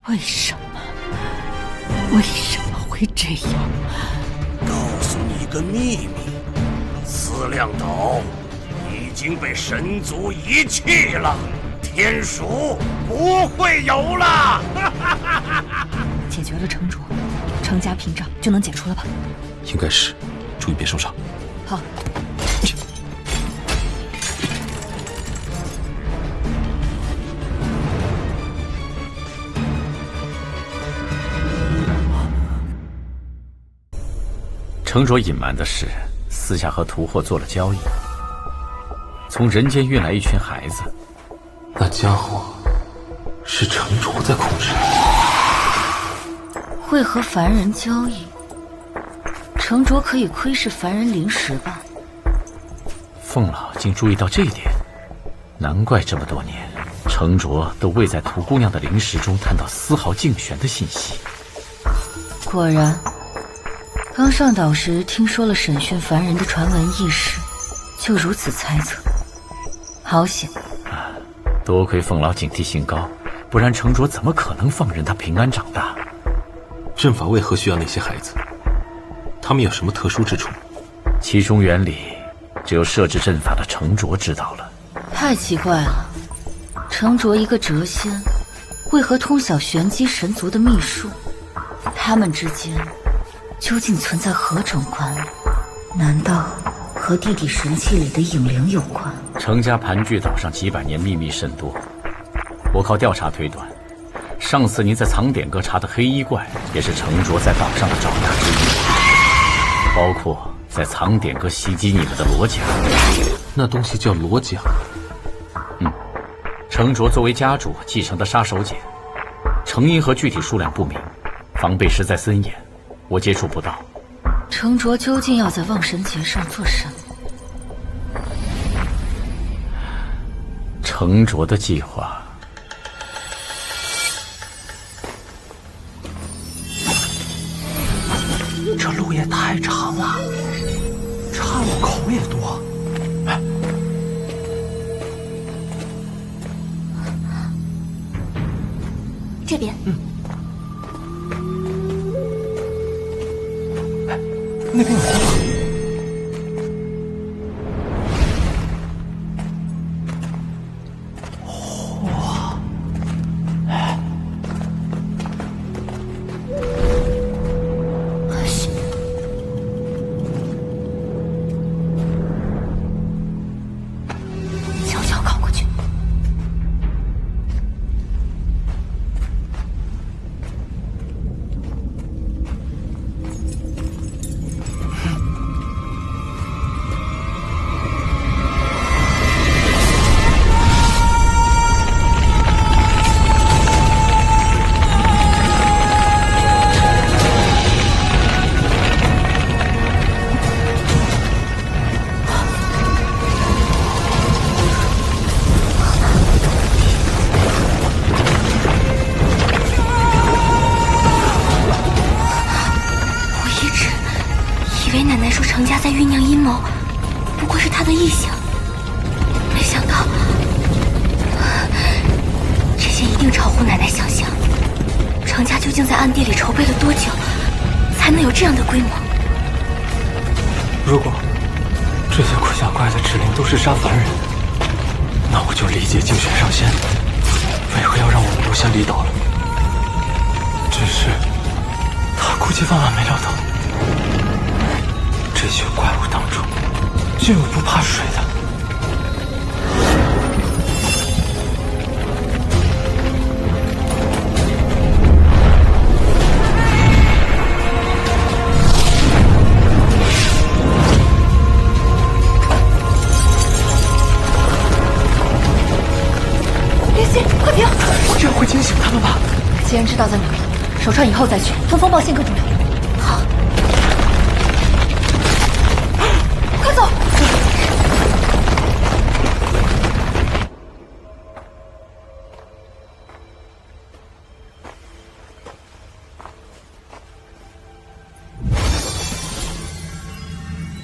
为什么？为什么会这样？告诉你一个秘密，思量岛已经被神族遗弃了，天蜀不会有了。解决了城主，程家屏障就能解除了吧？应该是，注意别受伤。好。程卓隐瞒的是，私下和屠霍做了交易，从人间运来一群孩子。那家伙是程卓在控制。会和凡人交易，程卓可以窥视凡人灵识吧？凤老竟注意到这一点，难怪这么多年，程卓都未在屠姑娘的灵识中探到丝毫竞选的信息。果然。刚上岛时听说了审讯凡人的传闻轶事，就如此猜测。好险！多亏凤老警惕性高，不然程卓怎么可能放任他平安长大？阵法为何需要那些孩子？他们有什么特殊之处？其中原理，只有设置阵法的程卓知道了。太奇怪了，程卓一个谪仙，为何通晓玄机神族的秘术？他们之间究竟存在何种关联？难道和地底神器里的影灵有关？程家盘踞岛上几百年，秘密甚多。我靠调查推断，上次您在藏典阁查的黑衣怪，也是程卓在岛上的爪牙之一，包括在藏典阁袭击你们的罗甲。那东西叫罗甲？程卓作为家主继承的杀手锏，成因和具体数量不明，防备实在森严。我接触不到。程卓究竟要在望神节上做什么？程卓的计划，这路也太长了，岔路口也多。这边。那边有火把。悄悄靠过去。程家在酝酿阴谋，不过是他的臆想。没想到，这些一定超乎奶奶想象。程家究竟在暗地里筹备了多久，才能有这样的规模？如果这些鬼下怪的指令都是杀凡人，那我就理解竞选上仙为何要让我们留下离岛了。只是他估计万万没料到，这群怪物当中就有不怕水的。林夕，快停！这样会惊醒他们吧？既然知道在哪里，守川以后再去，通风报信更重要。好，快走！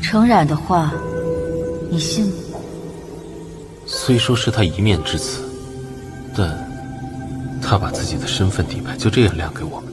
程冉的话，你信吗？虽说是他一面之词，但他把自己的身份底牌就这样亮给我们，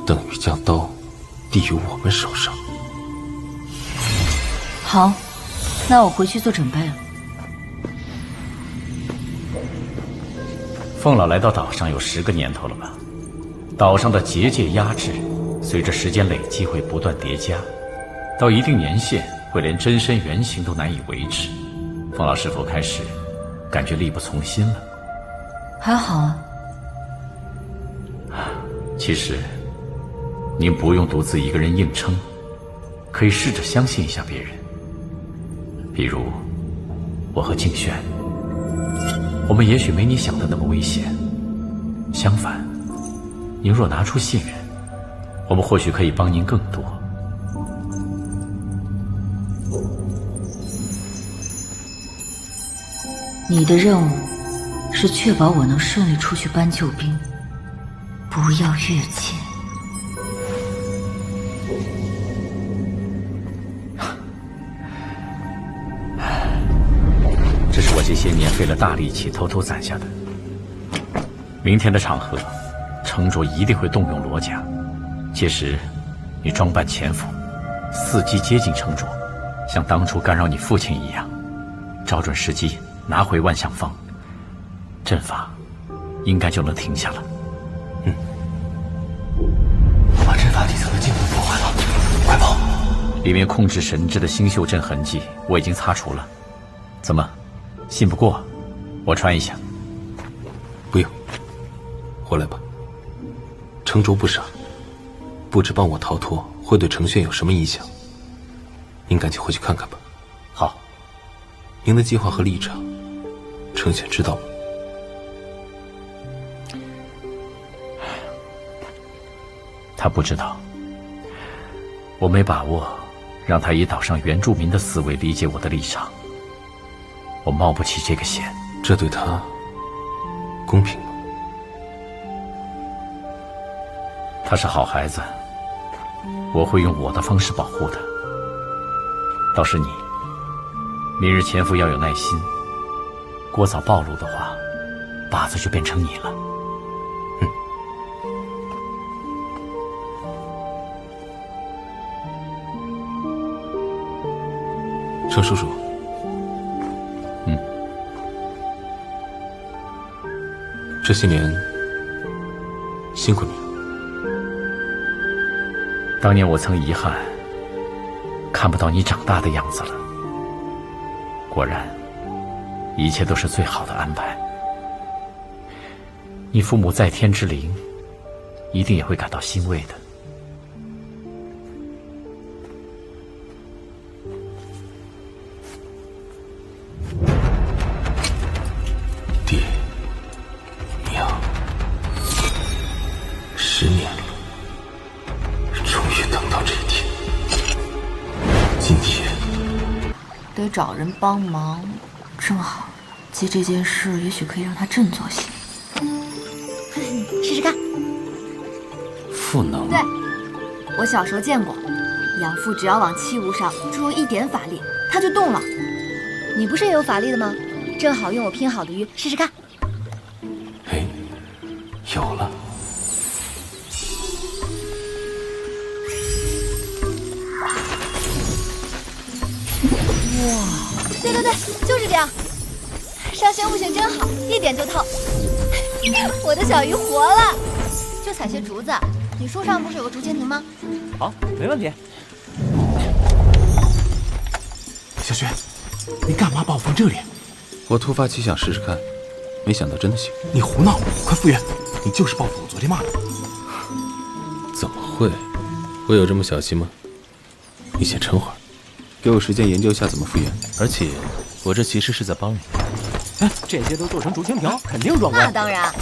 等于将刀递于我们手上。好，那我回去做准备了。凤老来到岛上有10个年头了吧？岛上的结界压制，随着时间累积会不断叠加，到一定年限会连真身原形都难以维持。凤老是否开始感觉力不从心了？还好啊。其实，您不用独自一个人硬撑，可以试着相信一下别人。比如，我和静轩，我们也许没你想的那么危险。相反，您若拿出信任，我们或许可以帮您更多。你的任务是确保我能顺利出去搬救兵，不要越界。这是我这些年费了大力气偷偷攒下的。明天的场合，程卓一定会动用罗家，届时你装扮潜伏，伺机接近程卓，像当初干扰你父亲一样，找准时机拿回万象坊，阵法应该就能停下了。我把阵法底层的镜子破坏了，快跑！里面控制神之的星宿阵痕迹我已经擦除了。怎么，信不过？我穿一下。不用，回来吧。程卓不傻，不知帮我逃脱会对程轩有什么影响。您赶紧回去看看吧。好。您的计划和立场，程轩知道吗？他不知道。我没把握让他以岛上原住民的思维理解我的立场。我冒不起这个险。这对他公平吗？他是好孩子，我会用我的方式保护他。倒是你，明日潜伏要有耐心，过早暴露的话，靶子就变成你了。程叔叔，这些年辛苦你了。当年我曾遗憾看不到你长大的样子了，果然一切都是最好的安排。你父母在天之灵一定也会感到欣慰的。爹娘，10年了，终于等到这一天。今天得找人帮忙，正好接这件事，也许可以让他振作些。试试看。赋能？对，我小时候见过，养父只要往器物上注入一点法力，它就动了。你不是也有法力的吗？正好用我拼好的鱼试试看。哎，有了。对对对，就是这样。上仙悟性真好，一点就透。我的小鱼活了，就采些竹子。你树上不是有个竹蜻蜓吗？好，没问题。小轩，你干嘛把我放这里？我突发奇想试试看，没想到真的行。你胡闹！快复原！你就是报复我昨天骂的。怎么会？我有这么小气吗？你先撑会儿，给我时间研究一下怎么复原。而且，我这其实是在帮你。哎，这些都做成竹蜻蜓，肯定壮观。那当然。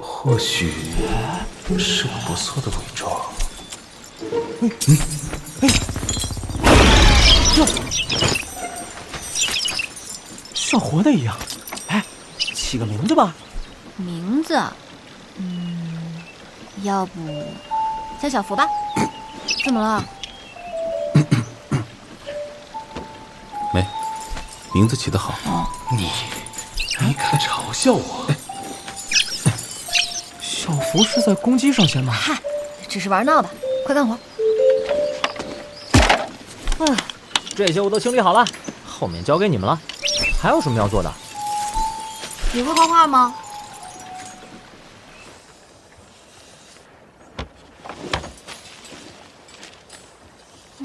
或许是个不错的伪装。像活的一样。哎，起个名字吧。名字，要不叫小福吧？怎么了？没，名字起得好。你你敢嘲笑我？小福是在攻击上仙吗？嗨，只是玩闹吧，快干活。这些我都清理好了，后面交给你们了。还有什么要做的？你会画画吗？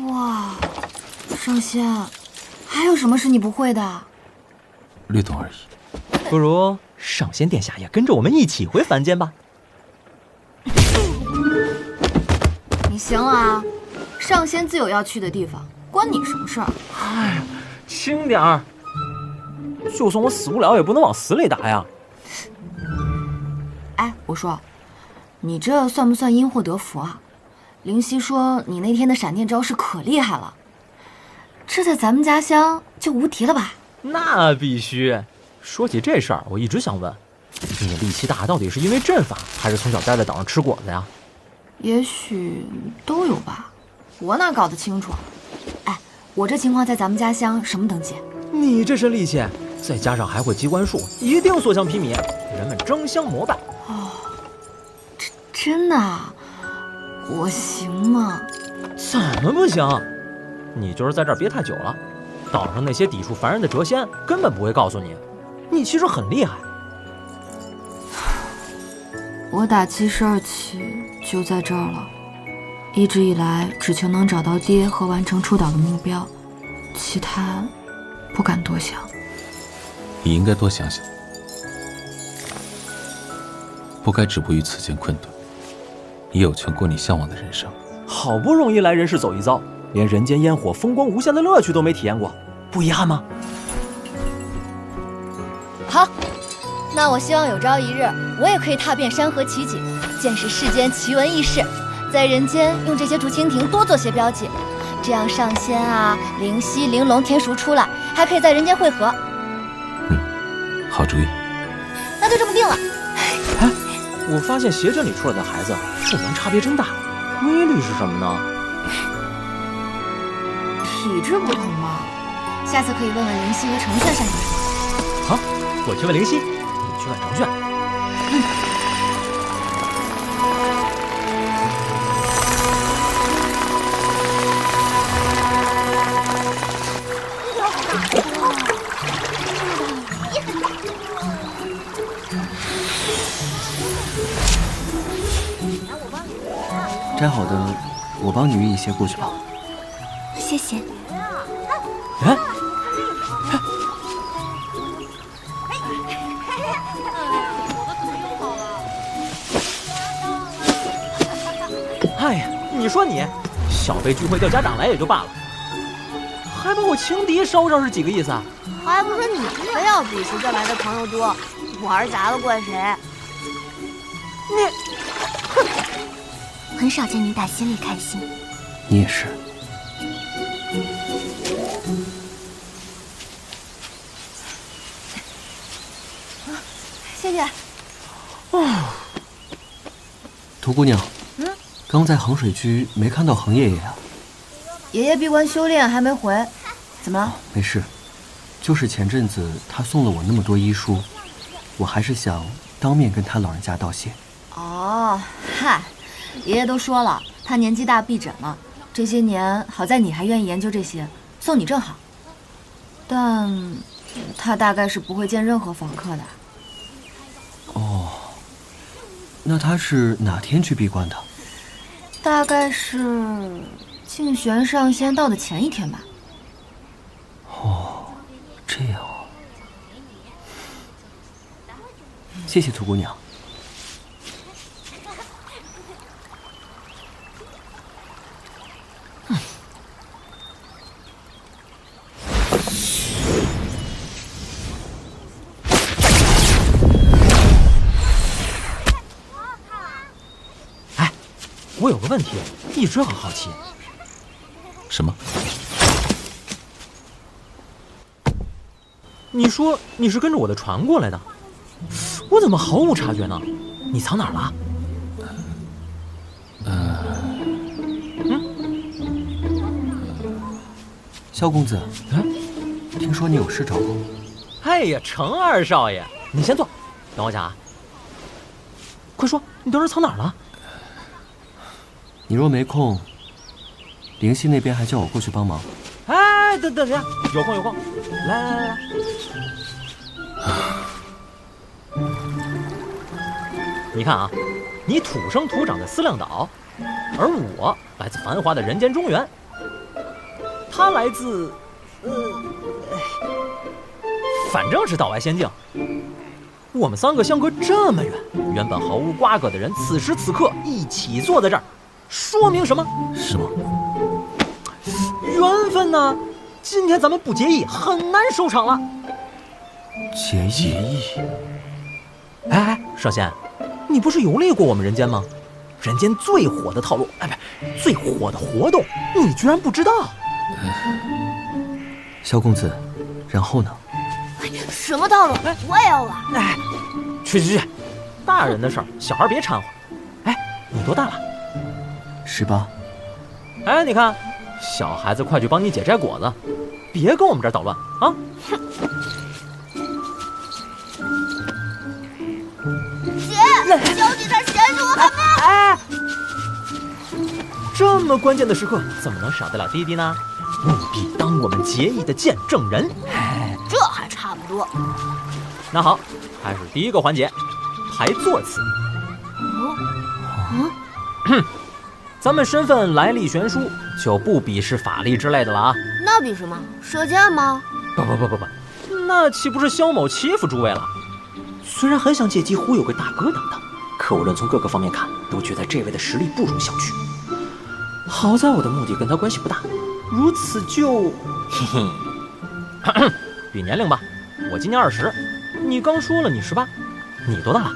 哇，上仙，还有什么是你不会的？略懂而已。不如上仙殿下也跟着我们一起回凡间吧。你行了啊，上仙自有要去的地方，关你什么事儿？哎呀，轻点儿！就算我死不了，也不能往死里打呀。哎，我说，你这算不算因祸得福啊？灵犀说你那天的闪电招式可厉害了，这在咱们家乡就无敌了吧？那必须。说起这事儿，我一直想问，你力气大到底是因为阵法，还是从小待在岛上吃果子呀？也许都有吧，我哪搞得清楚啊？哎，我这情况在咱们家乡什么等级？你这身力气，再加上还会机关术，一定所向披靡，人们争相膜拜。哦，真的啊？我行吗？怎么不行？你就是在这儿憋太久了，岛上那些抵触凡人的谪仙根本不会告诉你，你其实很厉害。我打712起就在这儿了，一直以来只求能找到爹和完成出岛的目标，其他不敢多想。你应该多想想，不该止步于此间困顿。你有权过你向往的人生。好不容易来人世走一遭，连人间烟火风光无限的乐趣都没体验过，不遗憾吗？好，那我希望有朝一日，我也可以踏遍山河奇景，见识世间奇闻异事，在人间用这些竹蜻蜓多做些标记，这样上仙啊、灵犀、玲珑、天竺出来，还可以在人间汇合。好主意。那就这么定了。哎，我发现邪阵里出来的孩子数量差别真大，规律是什么呢？体质不同嘛，下次可以问问灵犀和程炫擅长什么。好，我去问灵犀，你去问程炫。摘好的，我帮你运一些过去吧。谢谢。哎，哎呀，你说你，小辈聚会叫家长来也就罢了，还把我情敌捎上是几个意思啊？还不是你非要比谁这来的朋友多，玩砸了怪谁？很少见你打心里开心。你也是。谢谢。涂姑娘，刚在衡水居没看到衡爷爷啊？爷爷闭关修炼还没回，怎么了？没事，就是前阵子他送了我那么多医书，我还是想当面跟他老人家道谢。哦，嗨，爷爷都说了，他年纪大闭诊了，这些年好在你还愿意研究这些，送你正好。但他大概是不会见任何访客的。哦，那他是哪天去闭关的？大概是静玄上仙到的前一天吧。哦，这样啊。谢谢涂姑娘。我有个问题，一直很好奇。什么？你说你是跟着我的船过来的，我怎么毫无察觉呢？你藏哪儿了？萧公子，听说你有事找我？哎呀，程二少爷，你先坐，等我讲啊。快说，你当时藏哪儿了？你若没空，灵犀那边还叫我过去帮忙。哎，等下，有空，来。你看啊，你土生土长在思量岛，而我来自繁华的人间中原。他来自，反正是岛外仙境。我们3个相隔这么远，原本毫无瓜葛的人，此时此刻一起坐在这儿，说明什么？是吗？缘分呢？今天咱们不结义，很难收场了。结义？哎，少仙，你不是游历过我们人间吗？人间最火的套路，不，最火的活动，你居然不知道？萧公子，然后呢？什么套路？我也要玩。哎，去，大人的事儿，小孩别掺和。哎，你多大了？18。哎，你看，小孩子快去帮你姐摘果子，别跟我们这儿捣乱啊！姐，小姐她嫌弃我干嘛？哎，这么关键的时刻，怎么能少得了弟弟呢？务必当我们结义的见证人。这还差不多。那好，开始第1个环节，排座次。咱们身份来历悬殊，就不比试法力之类的了啊。那比什么？射箭吗？不，那岂不是萧某欺负诸位了？虽然很想借机忽悠个大哥等等，可无论从各个方面看，都觉得这位的实力不容小觑。好在我的目的跟他关系不大，如此就，比年龄吧，我今年20，你刚说了你18，你多大了？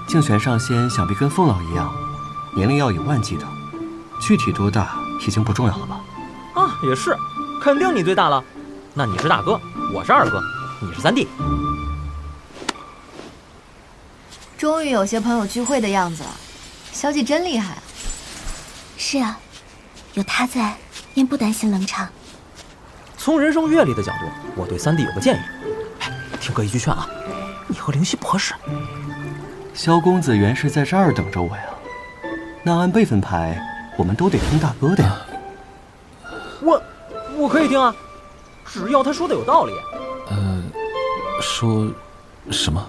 竞选上仙想必跟凤老一样，年龄要以万计的，具体多大已经不重要了吧？啊，也是，肯定你最大了。那你是大哥，我是二哥，你是3弟。终于有些朋友聚会的样子了，萧季真厉害啊！是啊，有他在，便不担心冷场。从人生阅历的角度，我对3弟有个建议。哎，听哥一句劝啊，你和灵犀不合适。萧公子原是在这儿等着我呀，那按辈分排，我们都得听大哥的呀。我可以听啊，只要他说的有道理。说什么？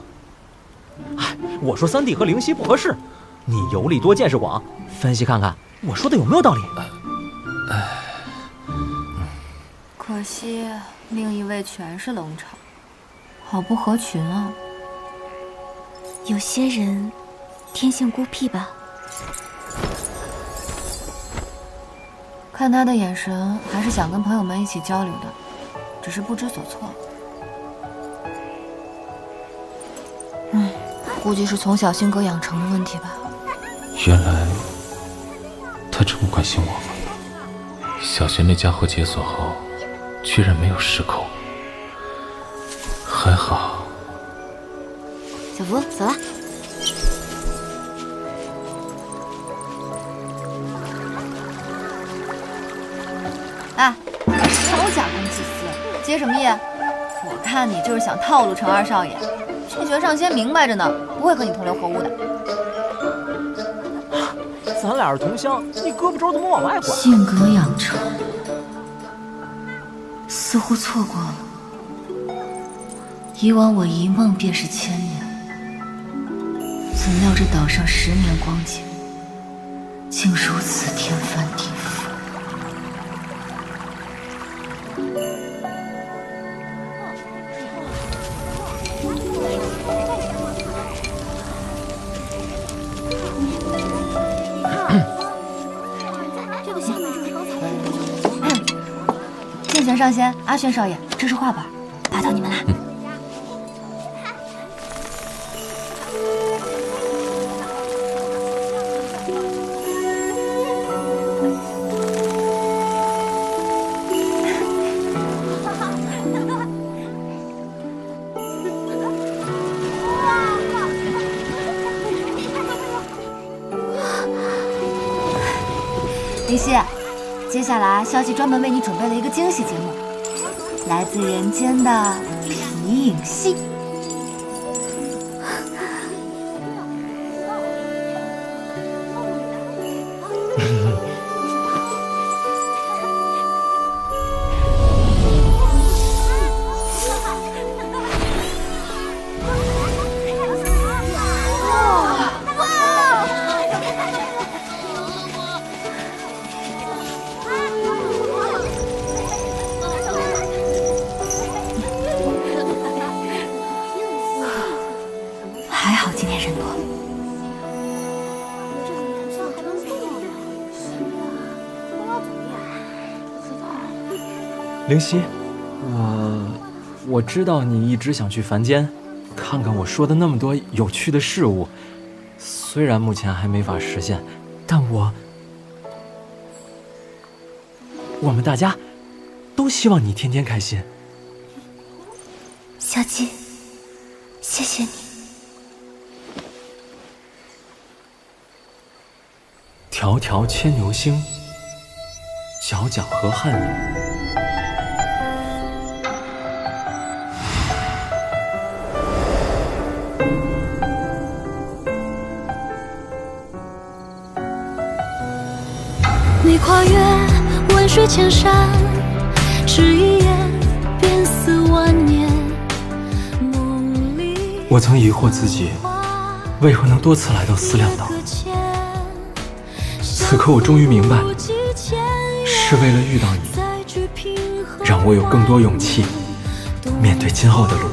哎，我说3弟和灵犀不合适，你游历多见识广，分析看看我说的有没有道理。可惜另一位全是冷场，好不合群啊。有些人天性孤僻吧。看他的眼神，还是想跟朋友们一起交流的，只是不知所措。估计是从小性格养成的问题吧。原来他这么关心我吗？小学那家伙解锁后，居然没有失控，还好。小福，走了。哎，好假公济私，接什么意？我看你就是想套路程二少爷。竞选上仙明白着呢，不会和你同流合污的。咱俩是同乡，你胳膊肘怎么往外拐？性格养成，似乎错过了。以往我一梦便是1000年，怎料这岛上10年光景，竟如此天翻地覆。竞选上仙，阿轩少爷，这是画板，拜托你们啦。灵犀，接下来，消息专门为你准备了一个惊喜节目，来自人间的皮影戏。还好今天人多。灵犀，我知道你一直想去凡间，看看我说的那么多有趣的事物，虽然目前还没法实现，但我们大家都希望你天天开心。小鸡，谢谢你。迢迢牵牛星，皎皎河汉女。你跨越万水千山，只一眼便似万年。梦里我曾疑惑自己为何能多次来到思量岛，此刻我终于明白，是为了遇到你，让我有更多勇气面对今后的路。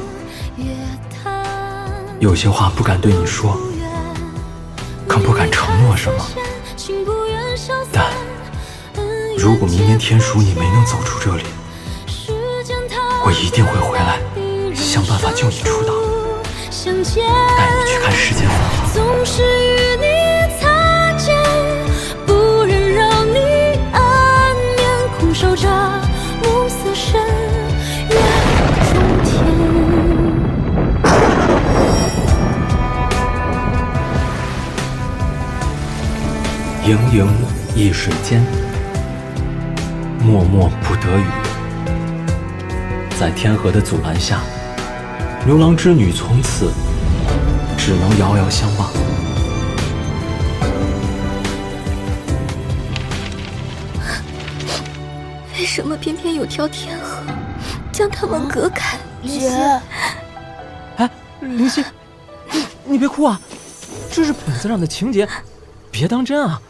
有些话不敢对你说，更不敢承诺什么，但如果明年天蜀你没能走出这里，我一定会回来，想办法救你出岛，带你去看世界繁华。总是与你擦肩，不忍让你安眠，空守着暮色深，月中天。盈盈一水间，脉脉不得语。在天河的阻拦下，牛郎织女从此只能遥遥相望。为什么偏偏有条天河将他们隔开？姐，哎，灵犀，你别哭啊，这是本子上的情节，别当真啊。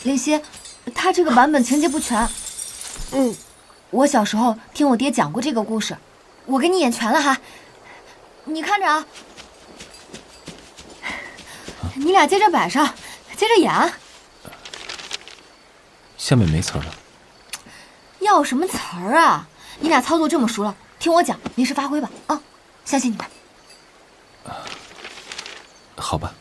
灵犀，他这个版本情节不全。我小时候听我爹讲过这个故事，我给你演全了哈，你看着啊。你俩接着摆上，接着演啊。下面没词儿了。要什么词儿啊？你俩操作这么熟了，听我讲，临时发挥吧啊！相信你们。好吧。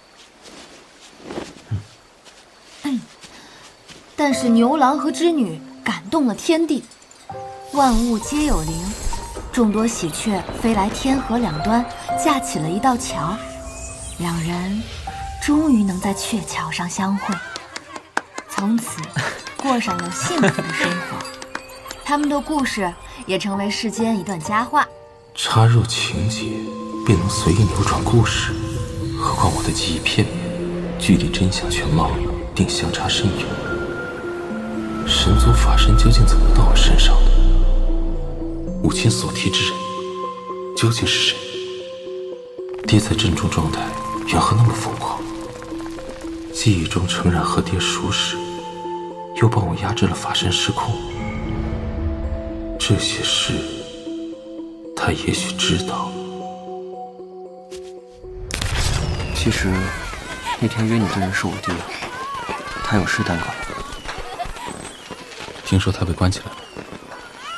但是牛郎和织女感动了天地，万物皆有灵，众多喜鹊飞来天河两端，架起了一道桥，两人终于能在鹊桥上相会，从此过上了幸福的生活。他们的故事也成为世间一段佳话。插入情节便能随意扭转故事，何况我的记忆片面，距离真相全貌定相差甚远。神族法身究竟怎么到我身上的？母亲所提之人究竟是谁？爹在阵中状态缘何那么疯狂？记忆中诚然和爹熟识，又帮我压制了法身失控。这些事他也许知道。其实那天约你的人是我爹，他有事耽搁。听说他被关起来了。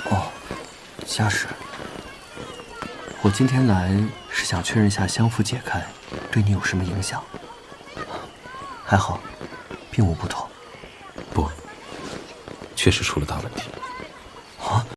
哦，瞎事。我今天来是想确认一下相符解开对你有什么影响。还好，并无不妥。不，确实出了大问题。